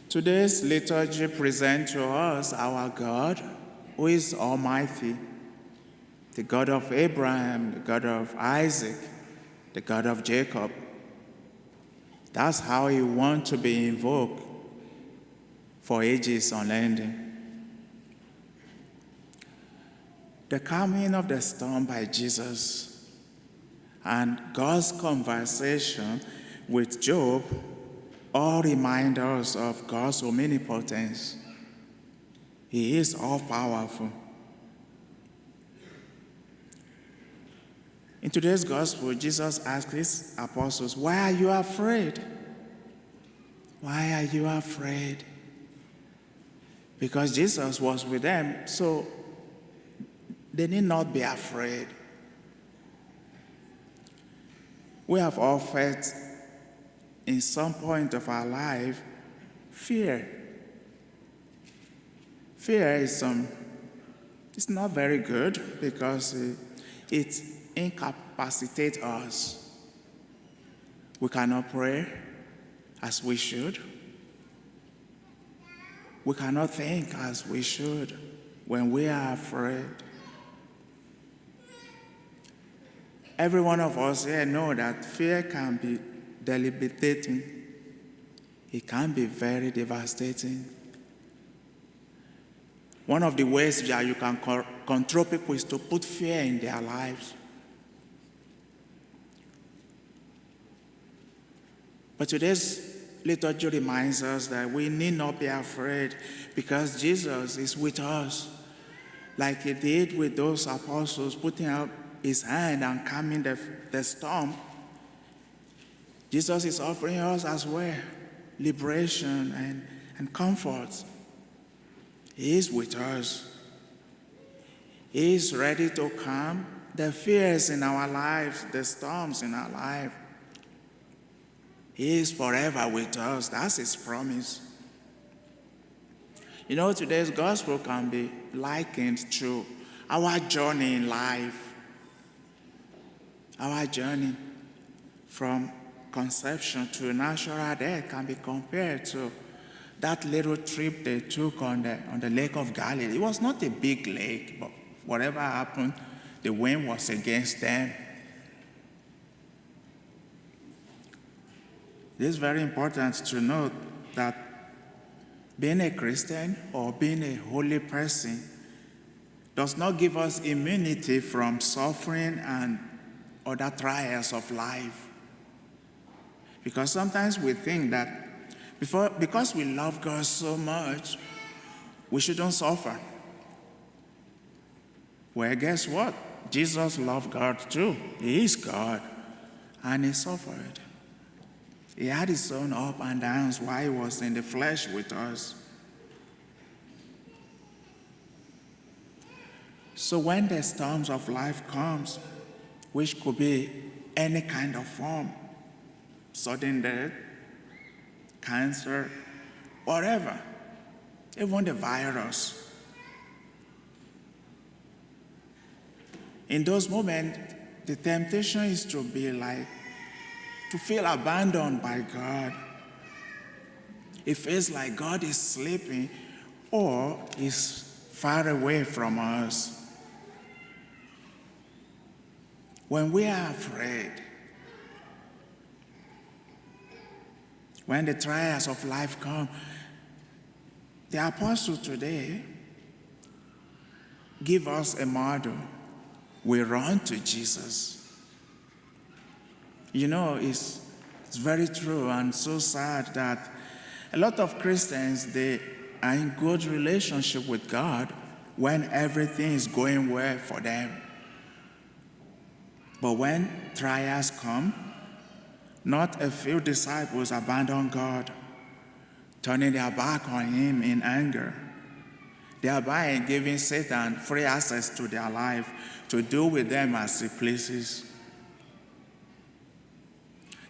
Today's liturgy presents to us our God, who is Almighty, the God of Abraham, the God of Isaac, the God of Jacob. That's how he wants to be invoked for ages unending. The calming of the storm by Jesus and God's conversation with Job all remind us of God's omnipotence. He is all-powerful. In today's gospel, Jesus asked his apostles, "Why are you afraid? Why are you afraid?" Because Jesus was with them, so they need not be afraid. We have all felt in some point of our life fear. Fear is it's not very good because it incapacitates us. We cannot pray as we should. We cannot think as we should when we are afraid. Every one of us here know that fear can be debilitating. It can be very devastating. One of the ways that you can control people is to put fear in their lives. But today's liturgy reminds us that we need not be afraid because Jesus is with us, like he did with those apostles, putting out his hand and calming the storm. Jesus is offering us as well liberation and comfort. He is with us. He is ready to calm the fears in our lives, the storms in our life. He is forever with us. That's his promise. You know, today's gospel can be likened to our journey in life. Our journey from conception to natural death can be compared to that little trip they took on the Lake of Galilee. It was not a big lake, but whatever happened, the wind was against them. It is very important to note that being a Christian or being a holy person does not give us immunity from suffering and other trials of life. Because sometimes we think that because we love God so much, we shouldn't suffer. Well, guess what? Jesus loved God too. He is God, and he suffered. He had his own up and downs while he was in the flesh with us. So when the storms of life comes, which could be any kind of form, sudden death, cancer, whatever, even the virus. In those moments, the temptation is to feel abandoned by God. It feels like God is sleeping or is far away from us. When we are afraid, when the trials of life come, the apostles today give us a model. We run to Jesus. You know, it's very true and so sad that a lot of Christians, they are in good relationship with God when everything is going well for them. But when trials come, not a few disciples abandon God, turning their back on him in anger, thereby giving Satan free access to their life to do with them as he pleases.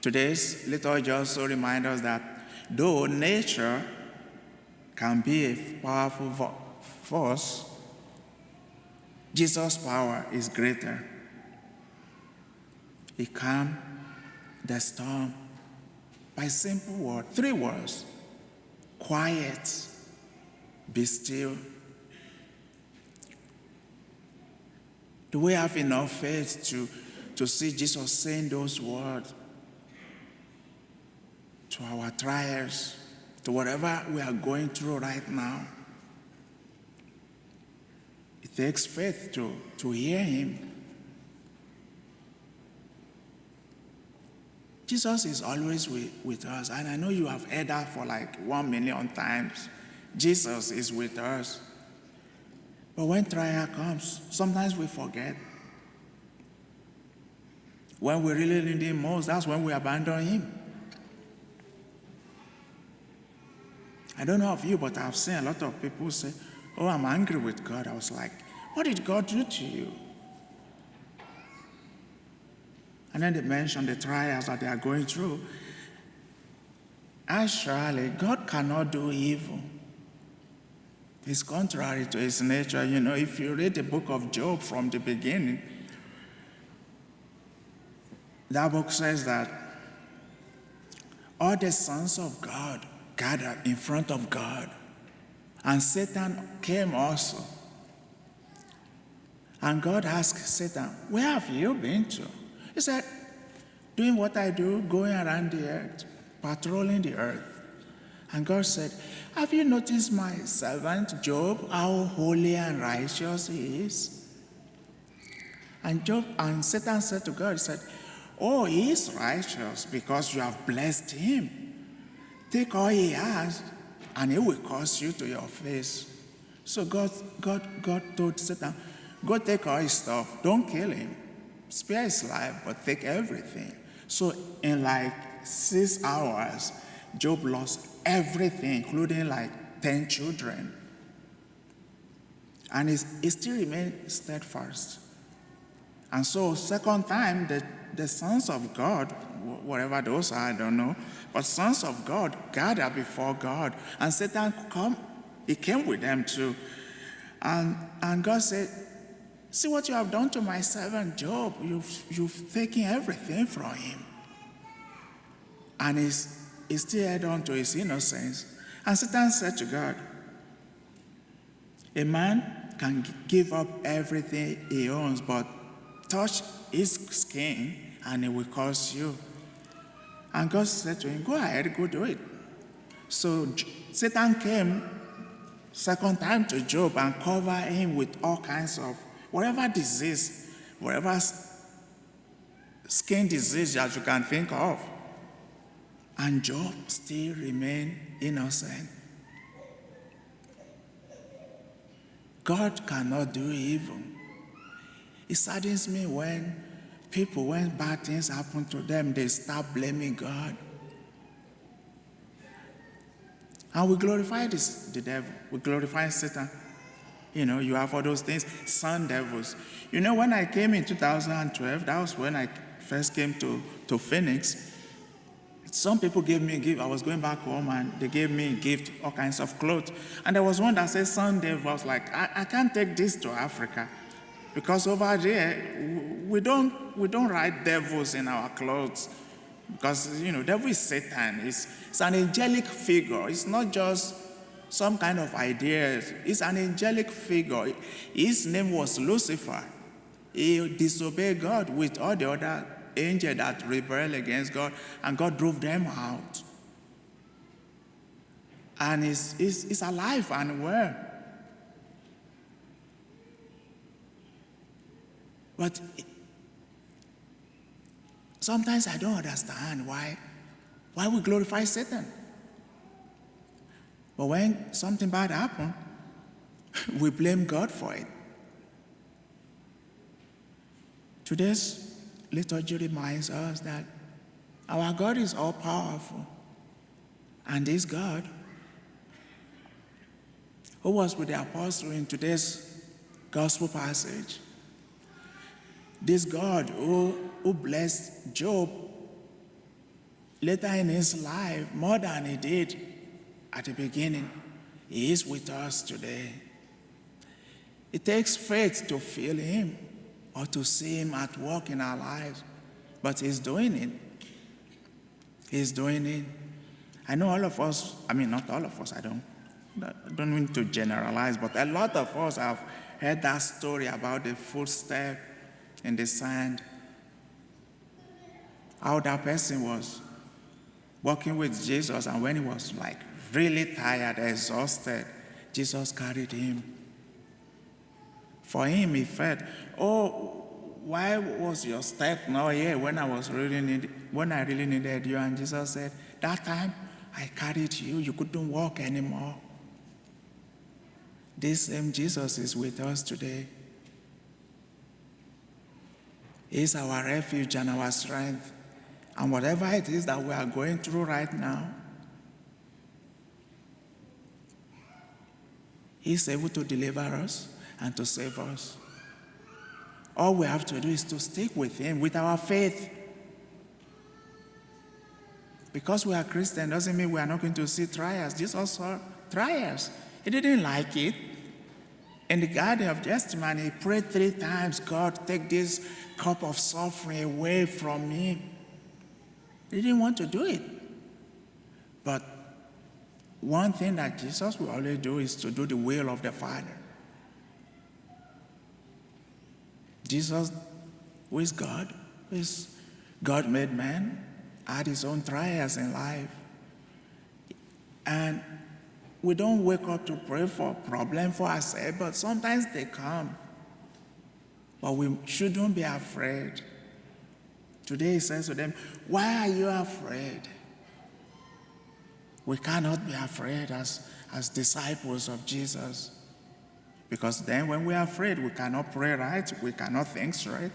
Today's liturgy also reminds us that though nature can be a powerful force, Jesus' power is greater. He calmed the storm by simple word, 3 words: quiet, be still? Do we have enough faith to see Jesus saying those words to our trials, to whatever we are going through right now? It takes faith to hear him. Jesus is always with us, and I know you have heard that for like 1 million times. Jesus is with us. But when trial comes, sometimes we forget. When we really need him most, that's when we abandon him. I don't know of you, but I've seen a lot of people say, oh, I'm angry with God. I was like, what did God do to you? And then they mention the trials that they are going through. Actually, God cannot do evil. It's contrary to his nature. You know, if you read the book of Job from the beginning, that book says that all the sons of God gathered in front of God, and Satan came also. And God asked Satan, where have you been to? He said, doing what I do, going around the earth, patrolling the earth. And God said, have you noticed my servant Job, how holy and righteous he is? And Satan said to God, he said, oh, he is righteous because you have blessed him. Take all he has, and he will curse you to your face. So God told Satan, go take all his stuff. Don't kill him. Spare his life, but take everything. So in like 6 hours, Job lost everything, including like 10 children. And he still remained steadfast. And so second time, the sons of God, whatever those are, I don't know, but sons of God gather before God. And Satan he came with them too. And God said, see what you have done to my servant Job. You've taken everything from him. And he still held on to his innocence. And Satan said to God, a man can give up everything he owns, but touch his skin and it will curse you. And God said to him, go ahead, go do it. So Satan came second time to Job and covered him with all kinds of whatever disease, whatever skin disease that you can think of. And Job still remained innocent. God cannot do evil. It saddens me when bad things happen to them, they start blaming God. And we glorify the devil. We glorify Satan. You know, you have all those things, sun devils. You know, when I came in 2012, that was when I first came to Phoenix. Some people gave me a gift. I was going back home and they gave me a gift, all kinds of clothes. And there was one that said sun devil. I was like, I can't take this to Africa. Because over there, we don't write devils in our clothes. Because, you know, devil is Satan. It's an angelic figure. It's not just some kind of idea. It's an angelic figure. His name was Lucifer. He disobeyed God with all the other angels that rebelled against God, and God drove them out. And he's alive and well. But sometimes I don't understand why we glorify Satan. But when something bad happens, we blame God for it. Today's liturgy reminds us that our God is all-powerful. And this God, who was with the apostle in today's gospel passage, this God who blessed Job later in his life more than he did at the beginning, he is with us today. It takes faith to feel him or to see him at work in our lives, but he's doing it. He's doing it. I know all of us, not all of us, I don't mean to generalize, but a lot of us have heard that story about the footstep in the sand. How that person was walking with Jesus, and when he was like really tired, exhausted, Jesus carried him. For him, he felt, oh, why was your step not here when I really needed you? And Jesus said, that time I carried you, you couldn't walk anymore. This same Jesus is with us today. He's our refuge and our strength. And whatever it is that we are going through right now, He's able to deliver us and to save us. All we have to do is to stick with Him, with our faith. Because we are Christian doesn't mean we are not going to see trials. Jesus saw trials. He didn't like it. In the Garden of Gethsemane, He prayed 3 times, God, take this cup of suffering away from me. He didn't want to do it. But one thing that Jesus will always do is to do the will of the Father. Jesus, who is God, who is God-made man, had his own trials in life. And we don't wake up to pray for a problem for ourselves, but sometimes they come. But we shouldn't be afraid. Today He says to them, why are you afraid? We cannot be afraid as disciples of Jesus. Because then when we are afraid, we cannot pray right, we cannot think straight.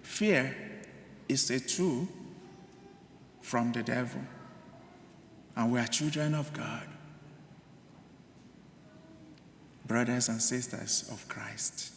Fear is a tool from the devil. And we are children of God. Brothers and sisters of Christ.